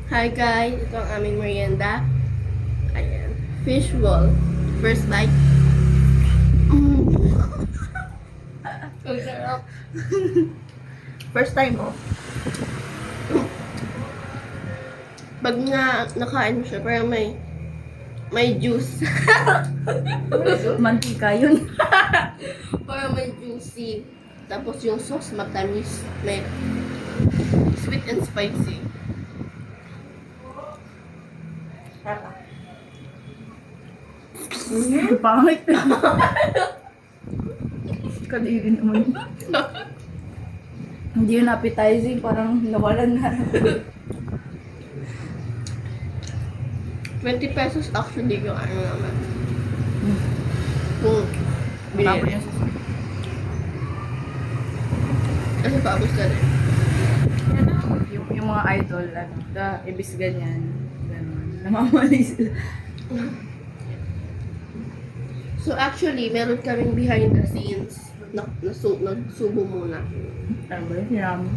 Hi guys, ito ang aming merienda. Ayan. Fish roll. First bite. Ang sarap. First time mo. Pag nga nakain mo siya, parang may juice. Mantika yun. Parang may juicy. Tapos yung sauce matamis. May sweet and spicy. Pangit. Kadiri naman. Hindi yun appetizing, parang nawalan na. 20 pesos actually yung ano naman. Kung Tapos binili. yung Kasi paubos ka rin. yung mga idol, ano, ibis ganyan. Ganun. Namamali sila. So actually, meron kaming behind the scenes. Nagsubo muna. Ano ba yun? Sinama.